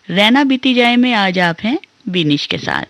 रैना बीती जाए में आज आप हैं बिनिश के साथ।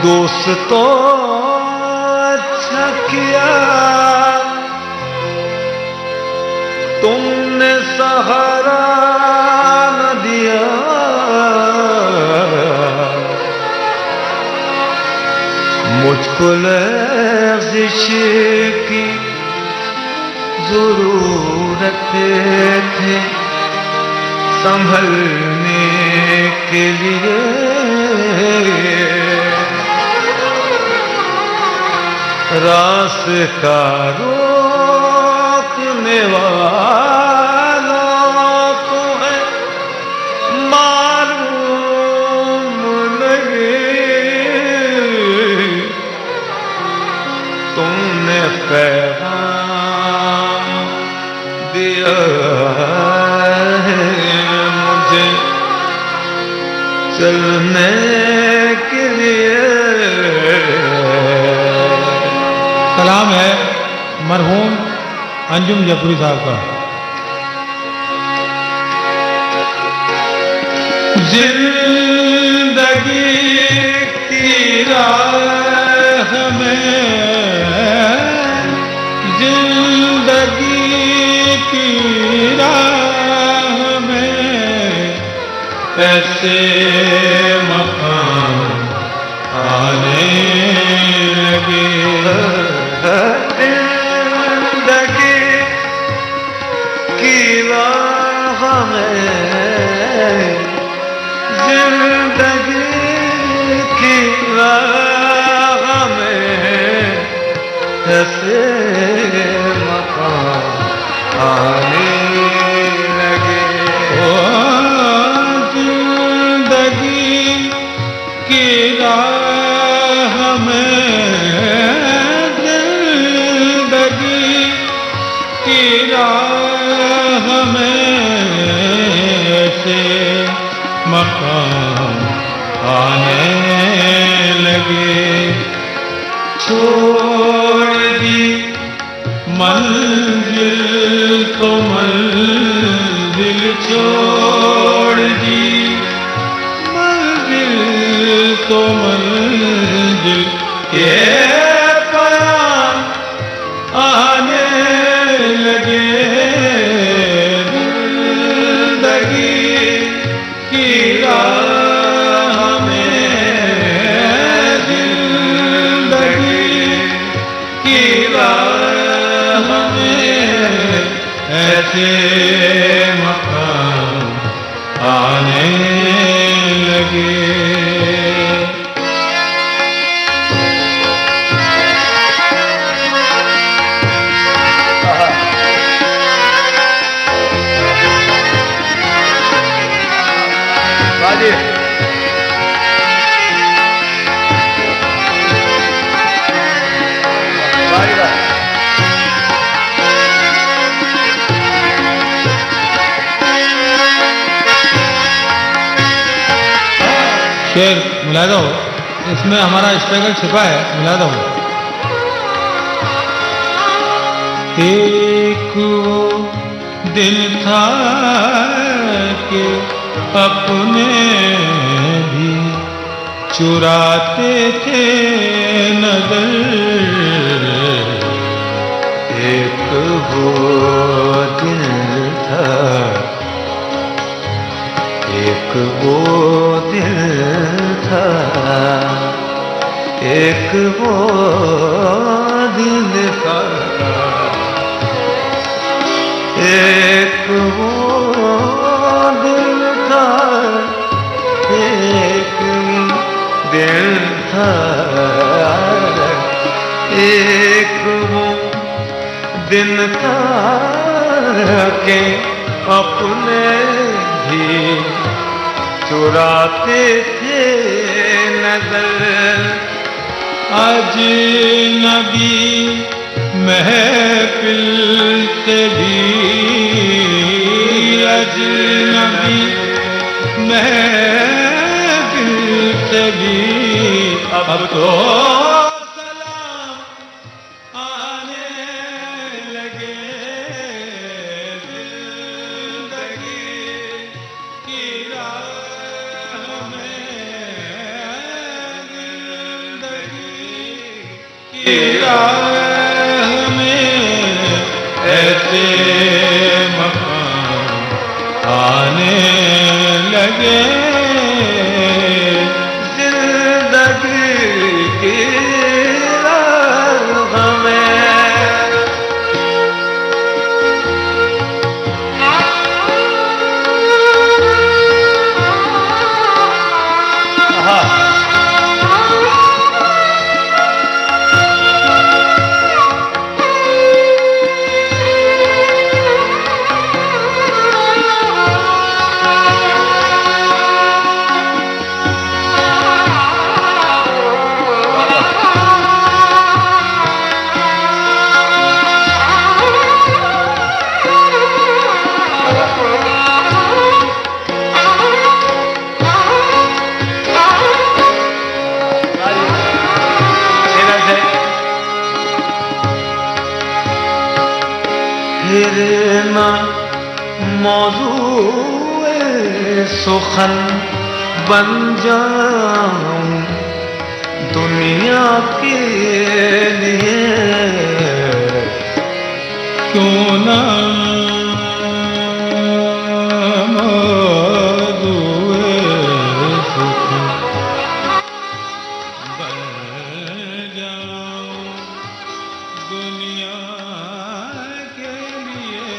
दोस्तों अच्छा किया तुमने सहारा न दिया, मुझको लर्जिश की जरूरत थी संभलने के लिए, रास्ता रोकने वालों को है मालूम नहीं, तुमने पैगाम दिया है मुझे चलने के लिए। कलाम है मरहूम अंजुम जफरी साहब का। जिंदगी की राह में, जिंदगी की राह में ऐसे मकाम आने लगे, जिंदगी की राह में, जिंदगी की राह में ऐसे मकाम आने लगे। ओ जिंदगी की राह में, राह में से मकाम आने लगे, छोड़ दी मंजिल तो मंजिल छोड़ दी, मंजिल तो मंजिल ये पयाम आने लगे, जिंदगी की राह में, जिंदगी की राह में ऐसे मकाम आने लगे। शेर मिला दो, इसमें हमारा स्ट्रगल छिपा है, मिला दो। एक वो दिन था कि अपने भी चुराते थे नजर, वो दिल था, एक वो दिल था, एक वो दिल था, एक वो दिल था, एक दिल था, एक वो दिन था के अपने भी चुराते थे नजर। अजनबी महफिल से भी, अजनबी महफिल से भी अब तो सलाम आने लगे। जिंदगी की राह में, जिंदगी की राह में ऐसे मकान आने लगे। जिंदगी की राह में फिर ना मौजूए सुखन बन जाऊं दुनिया के लिए। क्यों ना मौजूए सुखन बन जाऊं दुनिया के लिए।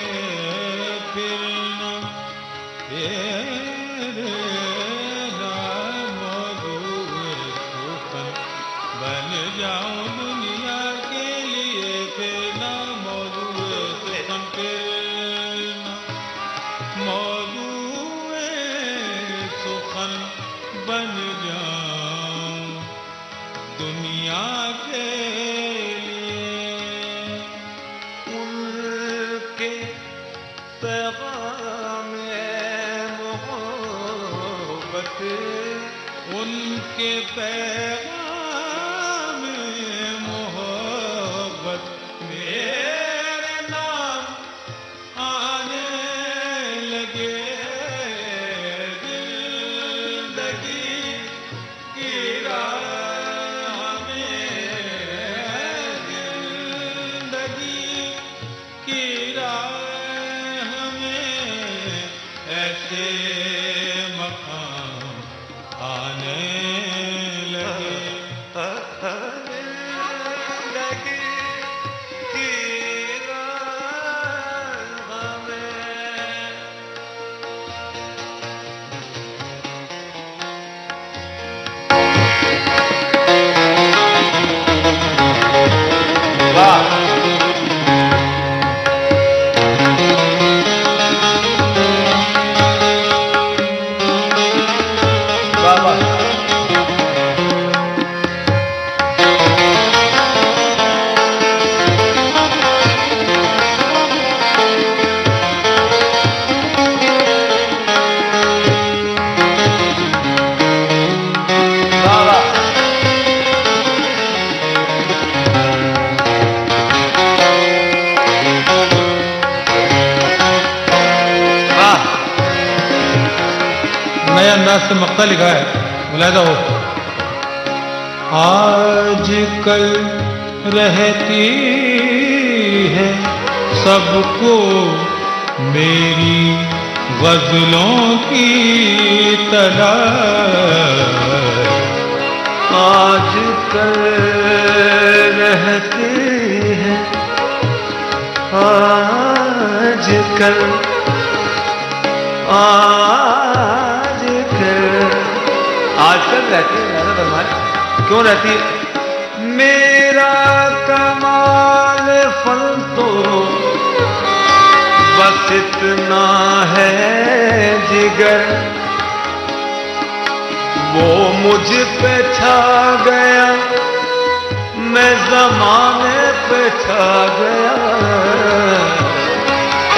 फिर ना मौजूए सुखन बन जाऊं दुनिया के लिए। फिर ना मौजूए सुखन, फिर ना मौजूए सुखन बन जाऊं दुनिया के लिए। उनके पैगाम मोहब्बत, उनके पैगाम मोहब्बत मेरे नाम आने लगे। जिंदगी की राह में, जिंदगी की राह में ऐसे मकान आने लगे। जिंदगी की राह में नए अंदाज से मक्ता लिखा है, मुलायदा हो। आज कल रहती है सबको मेरी गजलों की तलाश। आज कल रहते हैं, आज कल रहती है ज्यादा फरमाए। क्यों रहती है? मेरा कमाल फल तो बस इतना है जिगर, वो मुझ पे छा गया, मैं ज़माने पे छा गया।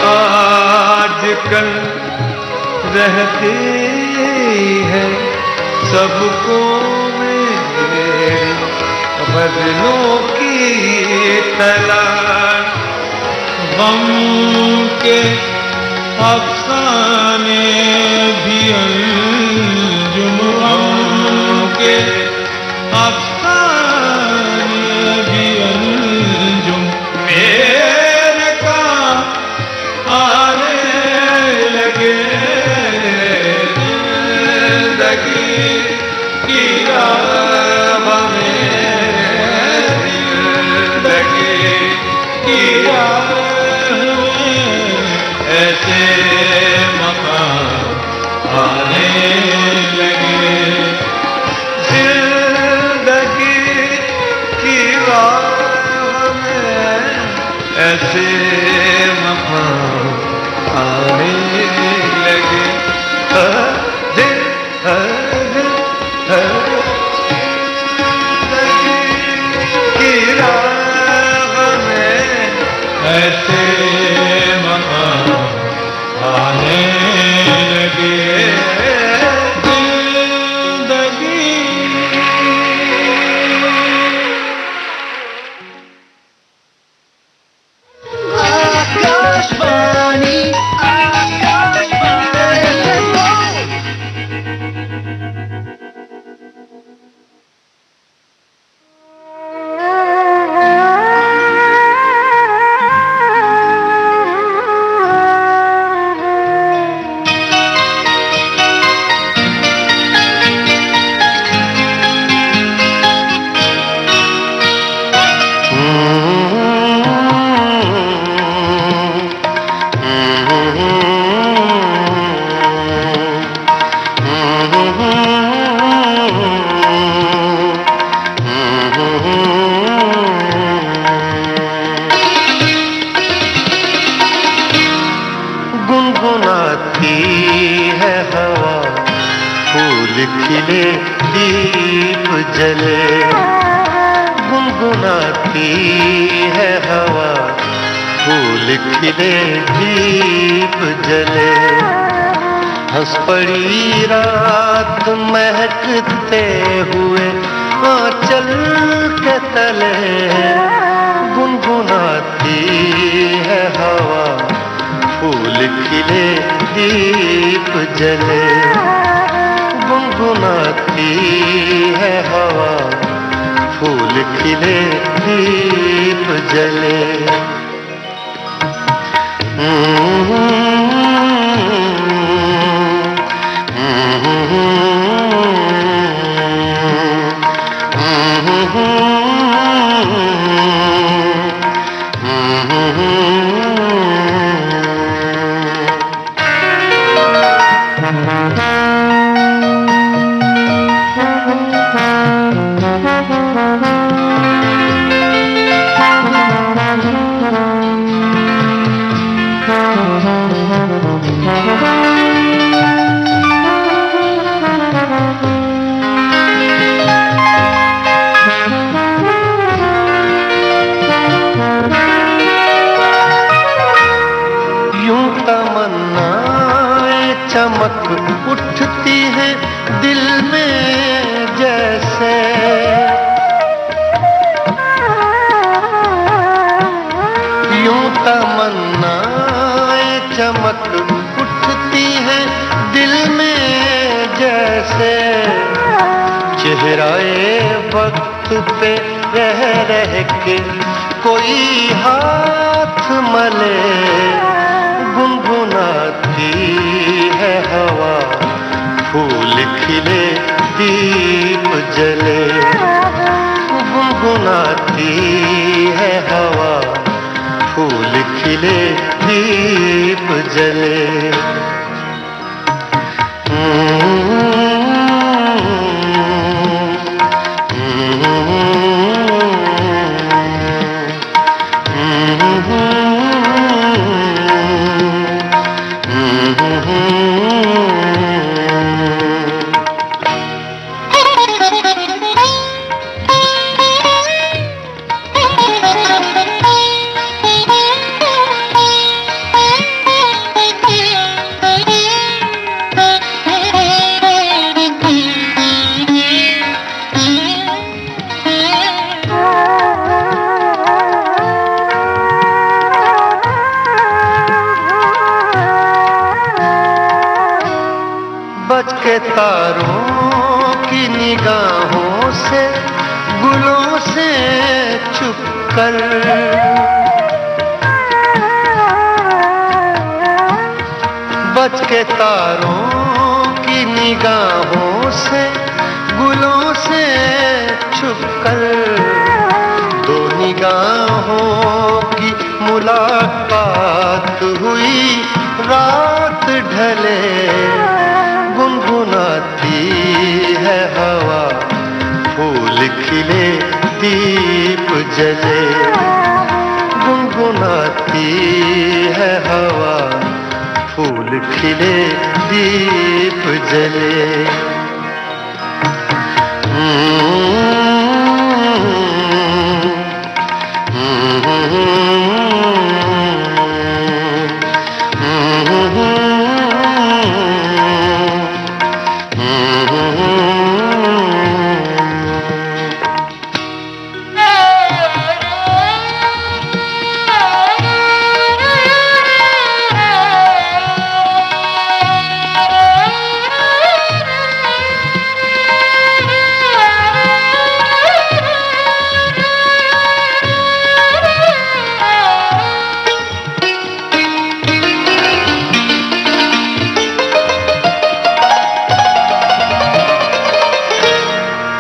आजकल रहती है सबको मेरी गज़लों की तलाश। गम के अफसाने भी अंजुम, गम के अफसाने भी अंजुम मेरे काम आने लगे। जिंदगी की राह में, जिंदगी की राह में ऐसे मकाम आने लगे। जिंदगी की राह में ऐसे मकाम आने लगे। ऐसे मकाम आने लगे। जिंदगी आकाशवाणी गुनगुनाती है हवा, फूल खिले दीप जले। गुनगुनाती है हवा, फूल खिले दीप जले। हंस पड़ी रात महकते हुए आंचल के तले। गुनगुनाती है हवा, फूल खिले दीप जले। गुनगुनाती है हवा, फूल खिले दीप जले। यूं तमन्नाएं चमक उठती है दिल में जैसे। यूं तमन्नाएं चमक उठती है दिल में जैसे। चेहराए वक्त पे रह रह के कोई हाथ मले, गुनगुनाती है हवा, फूल खिले दीप जले। गुनगुनाती है हवा, फूल खिले दीप जले। बच के तारों की निगाहों से, गुलों से छुप कर, बच के तारों की निगाहों से, गुलों से छुप कर, दो निगाहों की मुलाकात हुई, रात ढले। गुनगुनाती है हवा, फूल खिले दीप जले। गुनगुनाती है हवा, फूल खिले दीप जले।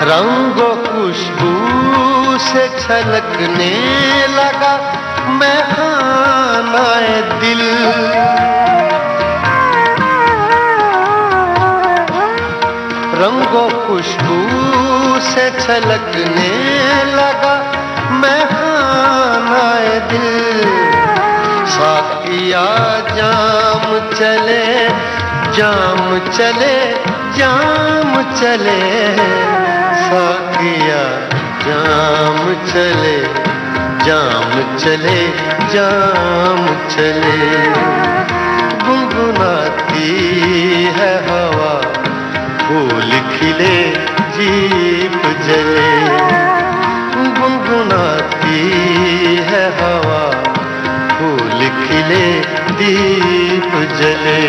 रंगो खुशबू से छलकने लगा मैं खानाए दिल। रंगो खुशबू से छलकने लगा मैं खानाए दिल। साकिया जाम चले जाम चले जाम चले, साकिया जाम चले जाम चले जाम चले। गुनगुनाती है हवा, फूल खिले दीप जले। गुनगुनाती है हवा, फूल खिले दीप जले।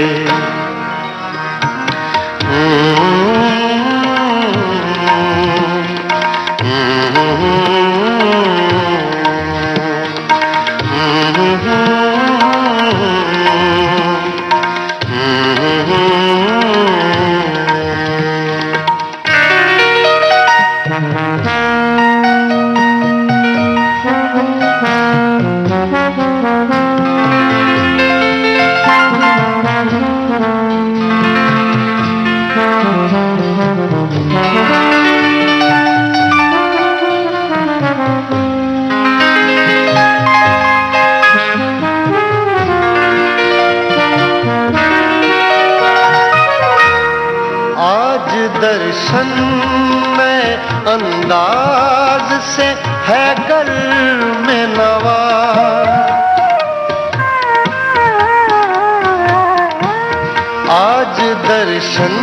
दर्शन में अंदाज से है घर में नवा। आज दर्शन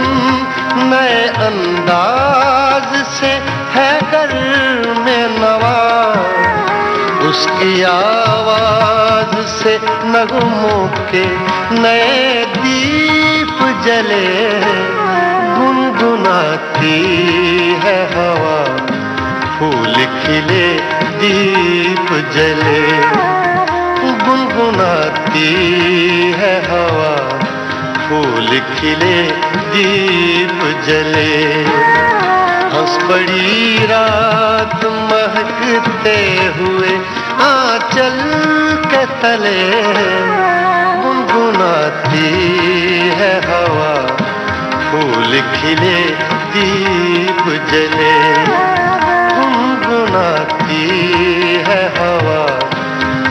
नए अंदाज से है घर में नवा। उसकी आवाज से नगमों के नए दीप जले। गुनगुनाती है हवा, फूल खिले दीप जले। गुनगुनाती गुनगुनाती है हवा, फूल खिले दीप जले, हंस पड़ी रात महकते हुए आंचल के तले, गुनगुनाती है हवा, फूल खिले दीप जले, गुनगुनाती है हवा,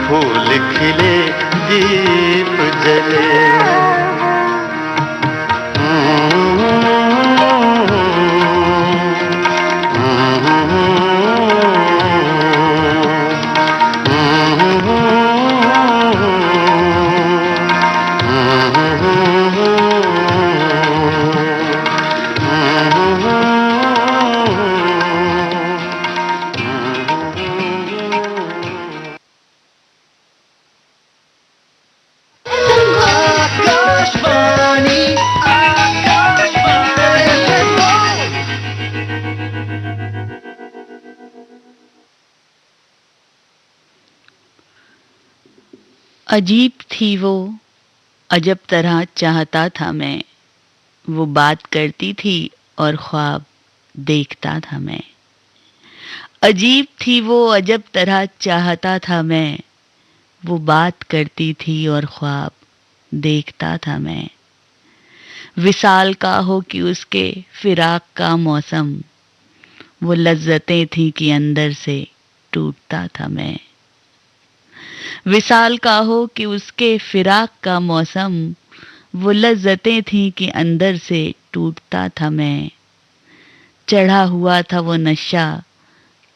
फूल खिले दीप जले। अजीब थी वो, अजब तरह चाहता था मैं, वो बात करती थी और ख्वाब देखता था मैं। अजीब थी वो, अजब तरह चाहता था मैं, वो बात करती थी और ख्वाब देखता था मैं। विसाल का हो कि उसके फिराक का मौसम, वो लज्जतें थी कि अंदर से टूटता था मैं। विसाल का हो कि उसके फिराक का मौसम, वो लज्जतें थी कि अंदर से टूटता था मैं। चढ़ा हुआ था वो नशा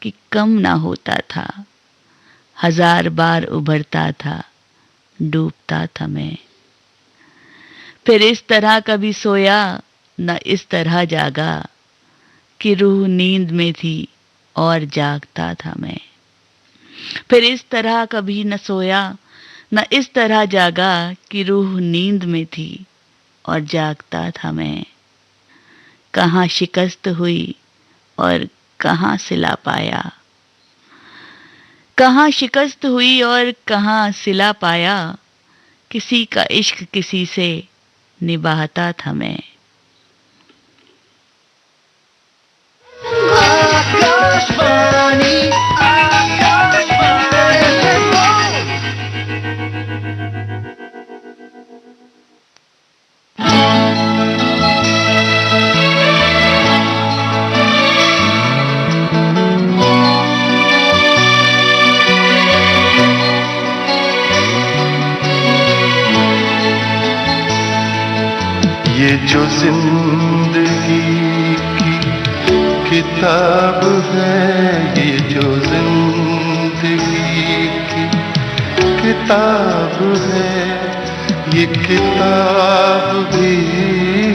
कि कम ना होता था, हजार बार उभरता था, डूबता था मैं। फिर इस तरह कभी सोया न इस तरह जागा, कि रूह नींद में थी और जागता था मैं। फिर इस तरह कभी न सोया न इस तरह जागा, कि रूह नींद में थी और जागता था मैं। कहाँ शिकस्त हुई और कहाँ सिला पाया, कहाँ शिकस्त हुई और कहाँ सिला पाया, किसी का इश्क किसी से निभाता था मैं। ये जो जिंदगी की किताब है, ये जो जिंदगी की किताब है, ये किताब भी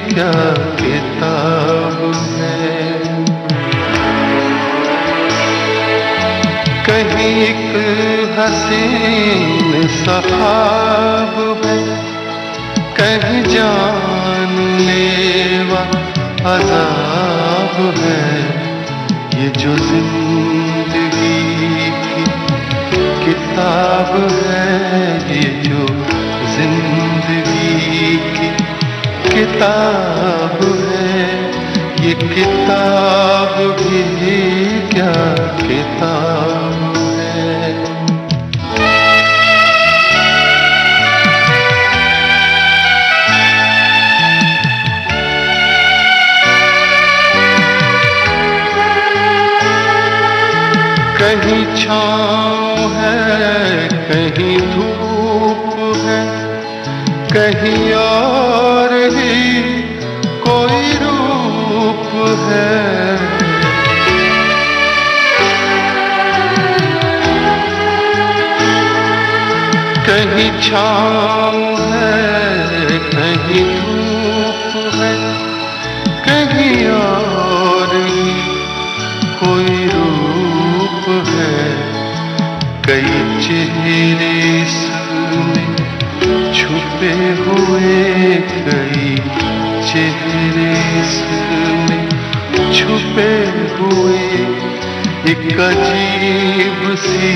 क्या किताब है। कहीं एक हसीन सहाब है, कहीं जानलेवा अज़ाब है। ये जो जिंदगी की किताब है, ये जो जिंदगी की किताब है, ये किताब भी क्या किताब है। कहीं छाँव है, कहीं धूप है, कहीं और ही कोई रूप है। कहीं छाँव है, कहीं धूप है, कहीं और ही कोई रूप है। कई चेहरे इसमें छुपे हुए, कई चेहरे इसमें छुपे हुए, एक अजीब सी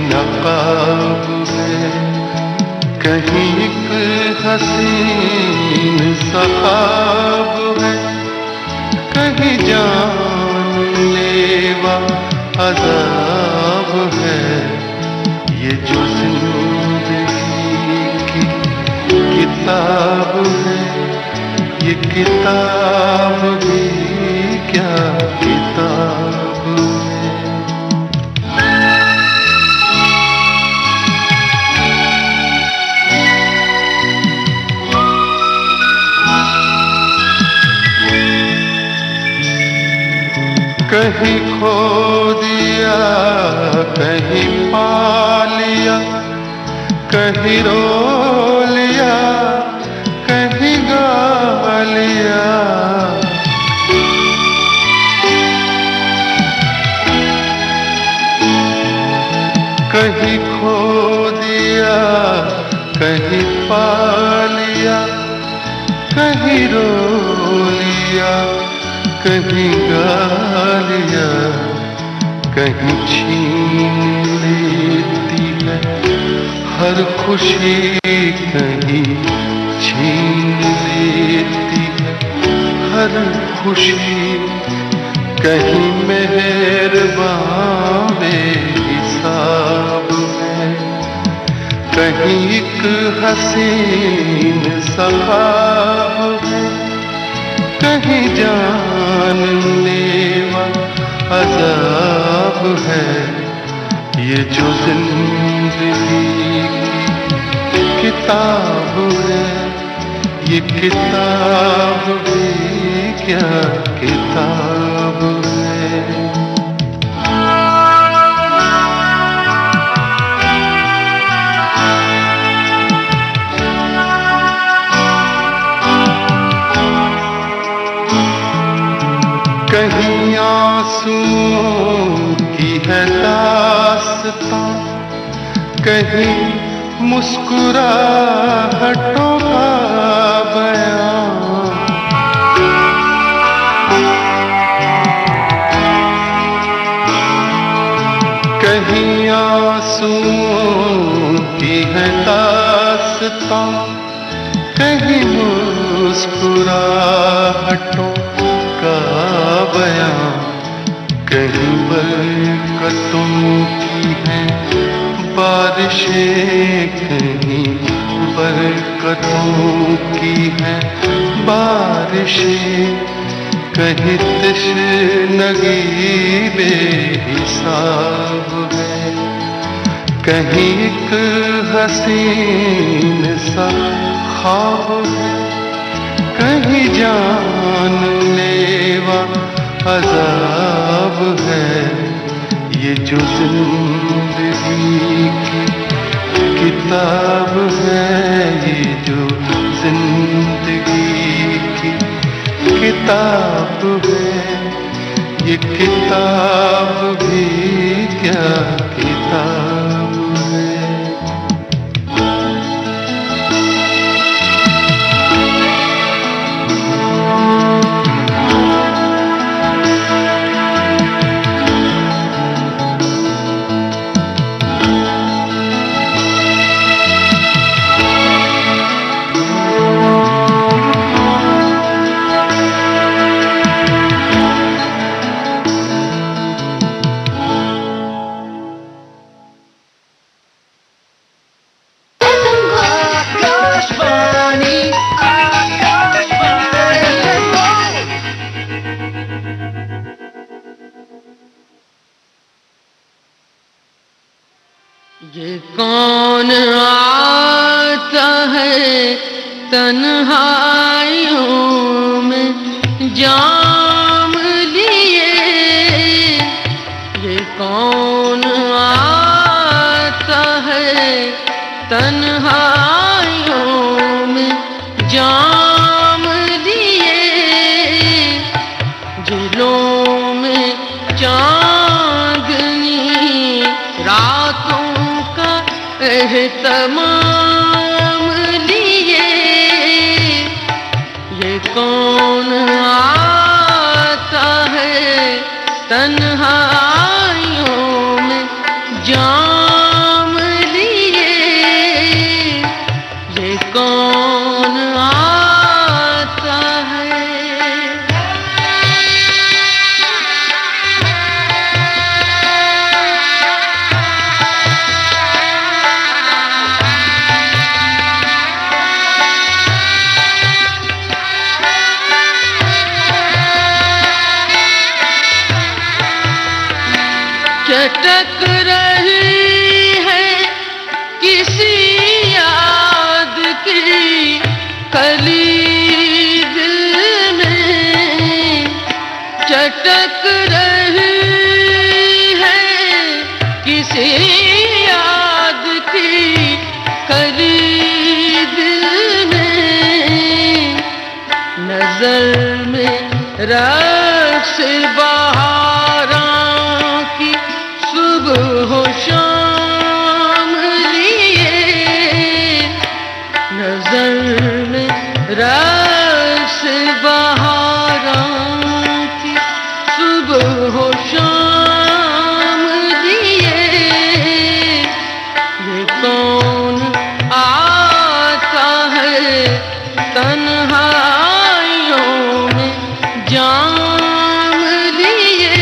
नकाब है। कहीं एक हसीन सा ख्वाब है, कहीं जानलेवा अज़ाब है। ये जो जिंदगी की किताब है, ये किताब भी क्या किताब है। कहीं खो दिया, कहीं पा लिया, कहीं रो लिया, कहीं गा लिया। कहीं खो दिया, कहीं पा लिया, कहीं रो लिया, कहीं गा लिया। कहीं छीन लेती है हर खुशी, कहीं छीन लेती है हर खुशी। कहीं मेहरबान बेहिसाब है, कहीं एक हसीन सा ख्वाब है, कहीं जानलेवा अज़ाब है। ये जो जिंदगी की किताब है, ये किताब भी क्या किताब है। कहीं आंसुओं की है दास्तां, कहीं मुस्कुराहटों का बयां। कहीं आंसुओं की है दास्तां, कहीं मुस्कुराहटों का बयां। कहीं बरकतों की है बारिशें, कहीं बरकतों की है बारिशें। कहीं तशनगी बेहिसाब है, कहीं एक हसीन सा ख्वाब है, कहीं जानलेवा अज़ाब है। ये जो जिंदगी की किताब है, ये जो जिंदगी की किताब है, ये किताब भी क्या किताब है। ये कौन आता है तन्हाइयों में जाम लिए, ये कौन आता है तन्हाइयों में जाम लिए। दिलों में चांदनी रातों का एहतमाम लिए, ये कौन आता है तन्हाइयों में जाम लिए। रस बहारों की सुबह हो शाम लिए, नजर में रस बहारों की सुबह हो शाम लिए। ये कौन आता है तन्हाइयों में जाम लिए,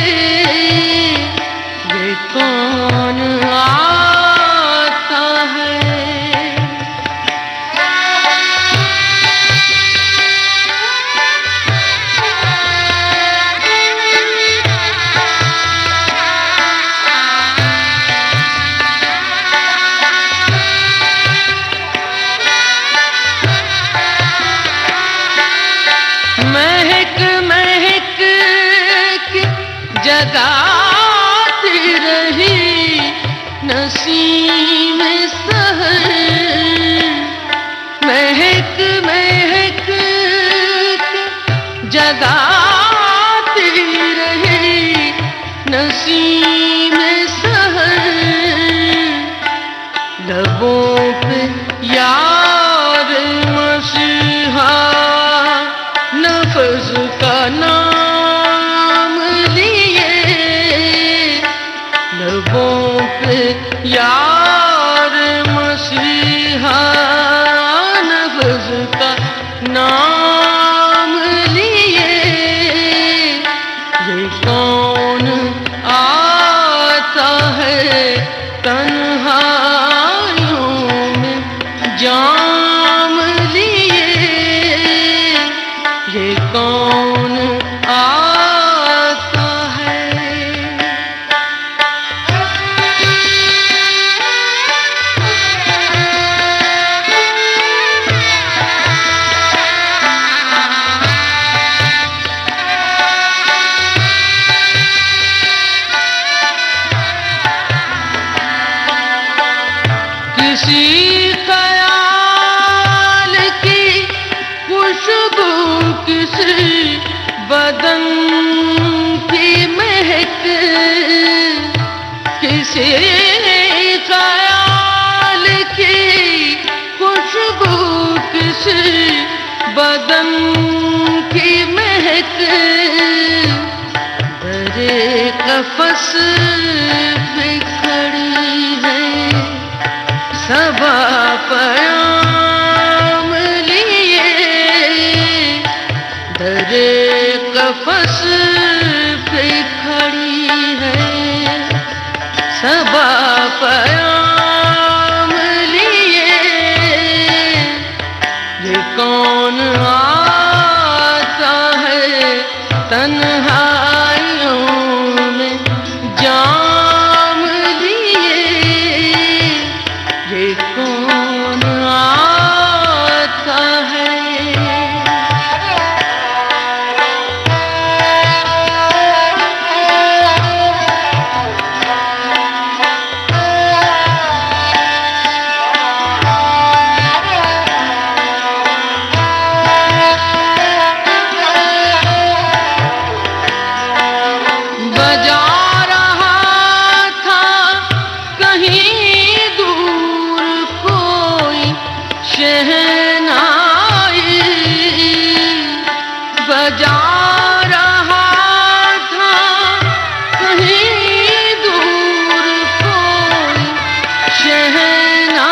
ये कौन आता है। महक महक के जगाती रही नसीम सहर, महक महक के जगाती रही नसीम सहर। लबों पे यार मसीहा नफ्स का नाम लिए, लबों पे यार मसीहा नफ्स का नाम लिए। ये कौन आता है तन्हाइयों में जाम लिए, ये कौन आता है। किसी ख्याल की खुशबू, किसी बदन की महक, किसी ख्याल की खुशबू, किसी बदन की महक। दरे कफस पे खड़ी है सबा पयाम लिए, दरे कफस पे खड़ी है सबा पयाम लिए। ये कौन आता है तन्हाइयों में जाम लिए, ये कौन आता है। बजा रहा था कहीं दूर कोई शहनाई, बजा रहा था कहीं दूर कोई शहनाई।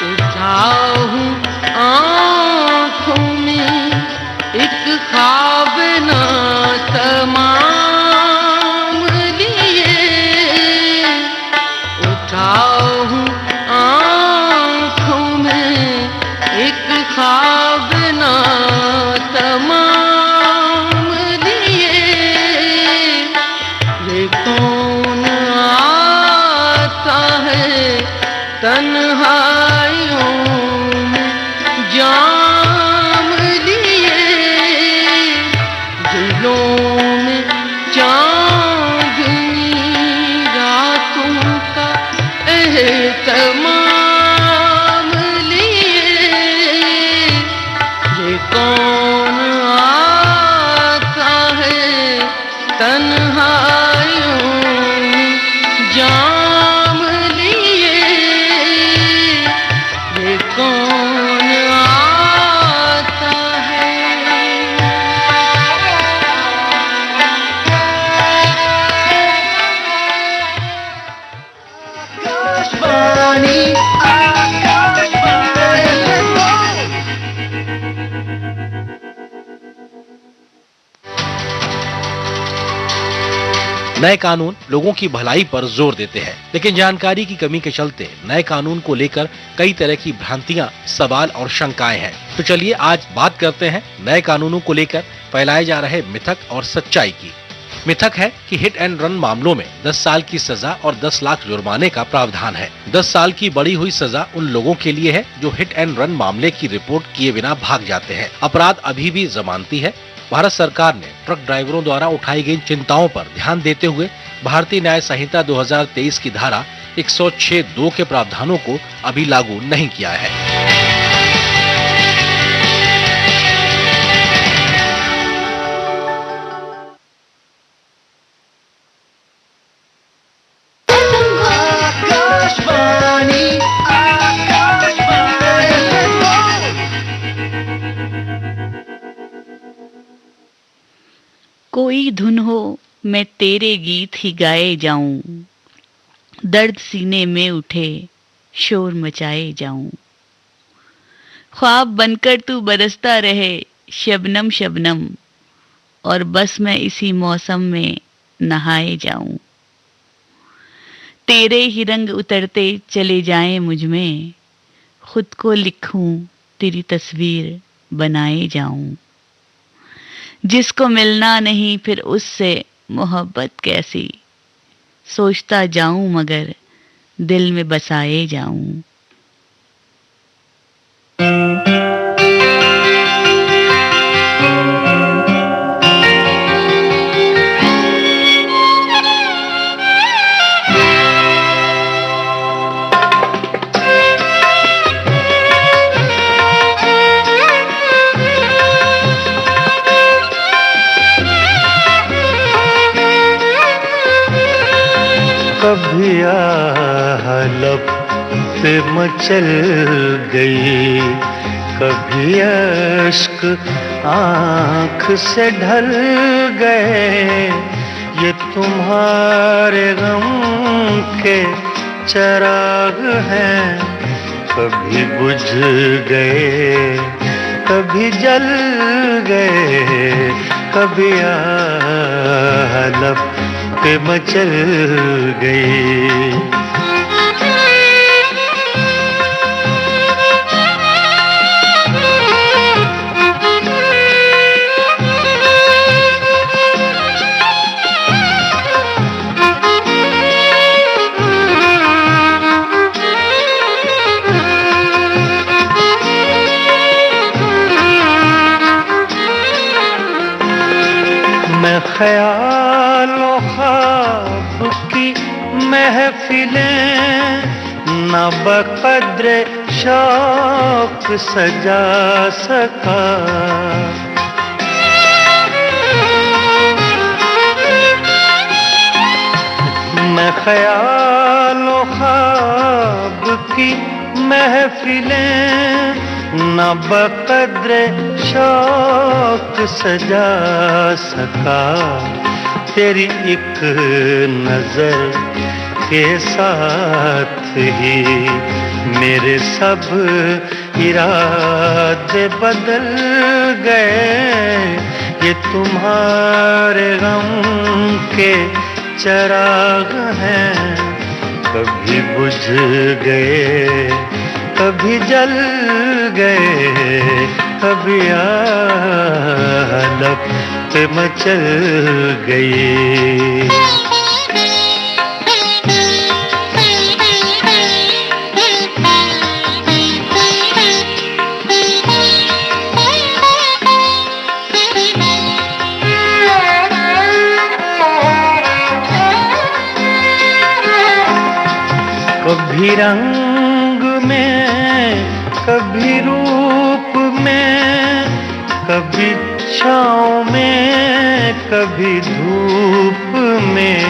उठाओ हूँ आँखों में एक ख्वाब ना तमाम लिए, उठाओ हूँ आँखों में एक ख्वाब ना तमाम लिए। ये कौन आता है तन्हाइयों में जाम लिए, दिलों में चांदनी रातों का एहतमाम लिए। ये कौन नए कानून लोगों की भलाई पर जोर देते हैं, लेकिन जानकारी की कमी के चलते नए कानून को लेकर कई तरह की भ्रांतियां, सवाल और शंकाएं हैं। तो चलिए आज बात करते हैं नए कानूनों को लेकर फैलाए जा रहे मिथक और सच्चाई की। मिथक है कि हिट एंड रन मामलों में 10 साल की सजा और 10 लाख जुर्माने का प्रावधान है। 10 साल की बढ़ी हुई सजा उन लोगों के लिए है जो हिट एंड रन मामले की रिपोर्ट किए बिना भाग जाते हैं। अपराध अभी भी जमानती है। भारत सरकार ने ट्रक ड्राइवरों द्वारा उठाई गई चिंताओं पर ध्यान देते हुए भारतीय न्याय संहिता 2023 की धारा 106(2) के प्रावधानों को अभी लागू नहीं किया है। कोई धुन हो मैं तेरे गीत ही गाए जाऊं, दर्द सीने में उठे शोर मचाए जाऊं। ख्वाब बनकर तू बरसता रहे शबनम शबनम, और बस मैं इसी मौसम में नहाए जाऊं। तेरे ही रंग उतरते चले जाएं मुझ में, खुद को लिखूं तेरी तस्वीर बनाए जाऊं। जिसको मिलना नहीं फिर उससे मोहब्बत कैसी, सोचता जाऊं मगर दिल में बसाए जाऊं। कभी लब पे मचल गई, कभी अश्क आँख से ढल गए। ये तुम्हारे गम के चिराग हैं, कभी बुझ गए कभी जल गए। कभी लब पे मचल गई। मैं ख्यालों ख्वाब की महफिलें न बक़द्र शौक सजा सका। मैं ख्यालों ख्वाब की महफिलें न बक़द्र शौक सजा सका। तेरी एक नजर के साथ ही मेरे सब इरादे बदल गए। ये तुम्हारे गम के चिराग हैं, कभी बुझ गए कभी जल गए। कभी लब पे मचल गई। कभी रंग में कभी रूप में, कभी छाँव में कभी धूप में।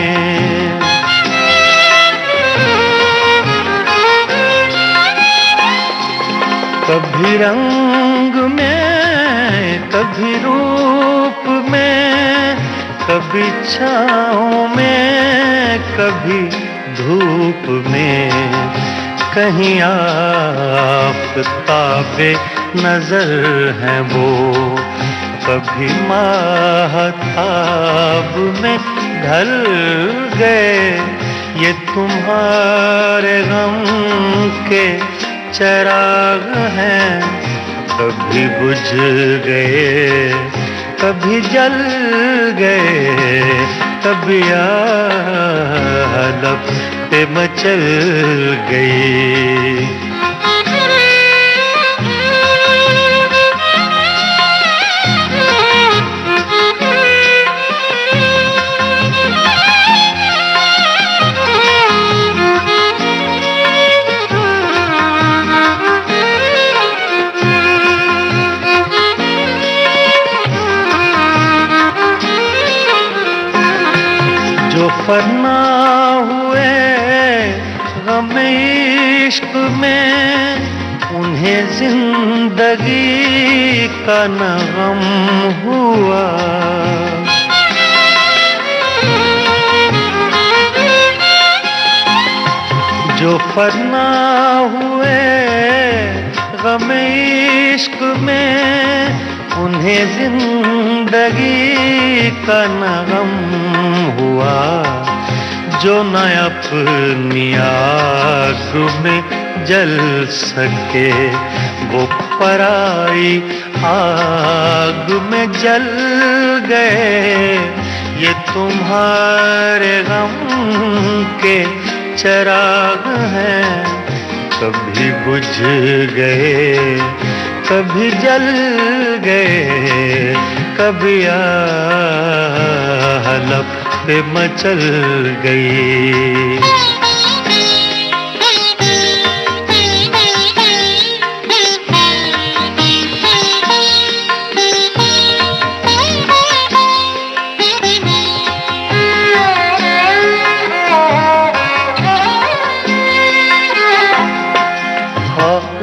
कभी रंग में कभी रूप में, कभी छाँव में कभी धूप में। कहीं आफ़ताबे नजर हैं वो, कभी माहताब में ढल गए, ये तुम्हारे गम के चिराग हैं, कभी बुझ गए कभी जल गए, कभी लब पे मचल गई। जो फना हुए गम इश्क में, उन्हें जिंदगी का न गम हुआ। जो फना हुए गम इश्क में, उन्हें जिंदगी का न गम हुआ। जो न अपनी आग में जल सके, वो पराई आग में जल गए, ये तुम्हारे गम के चिराग हैं, कभी बुझ गए कभी जल गए, कभी लब पे मचल गई।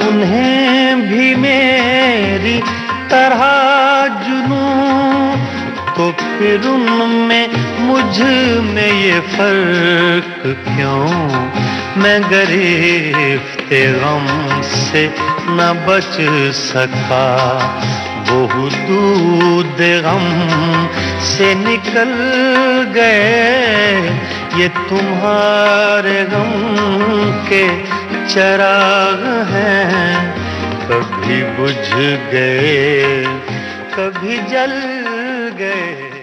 उन्हें भी मेरी तरह जुनूं, तो फिर उनमें मुझ में ये फर्क क्यों? मैं गिरफ्ते गम से न बच सका, वो दूध गम से निकल गए, ये तुम्हारे गम के चिराग हैं, कभी बुझ गए कभी जल गए।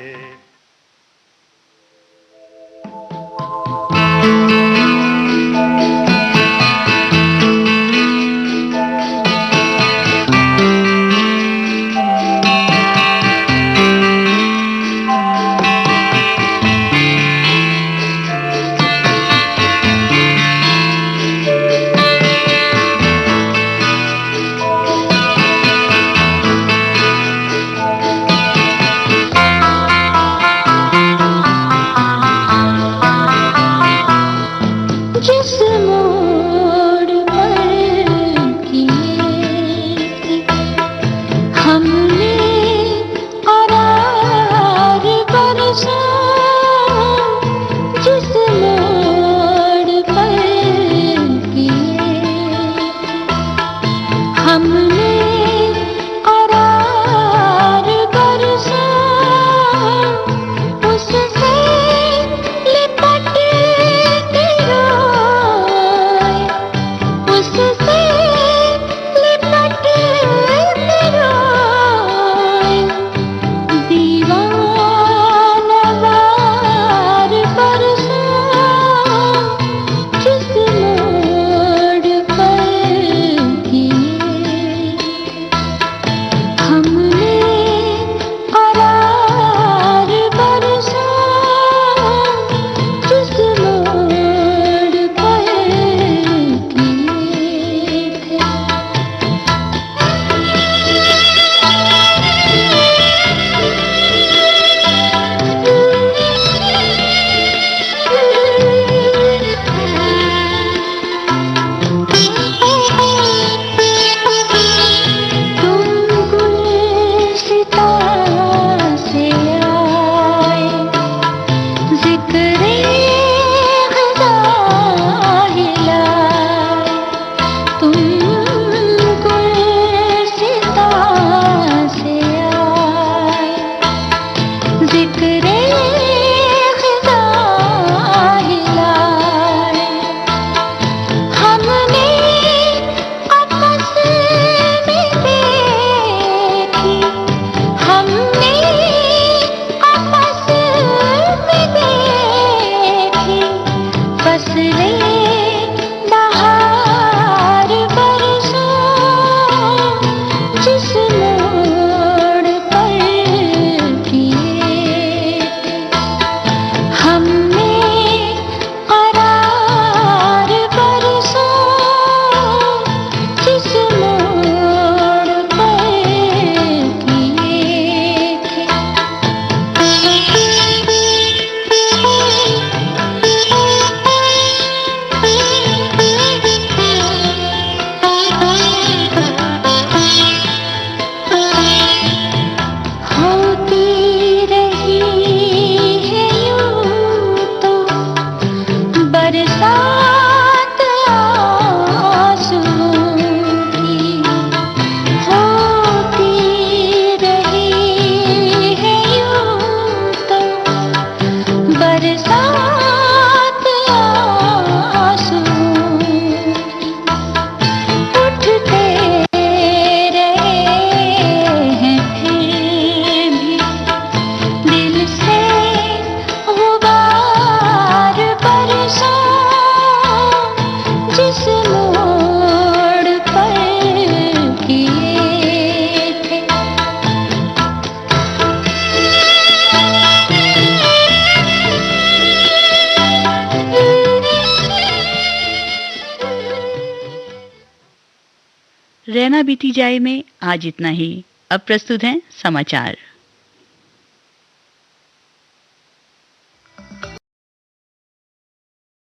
रहना बीती जाए में आज इतना ही। अब प्रस्तुत हैं समाचार।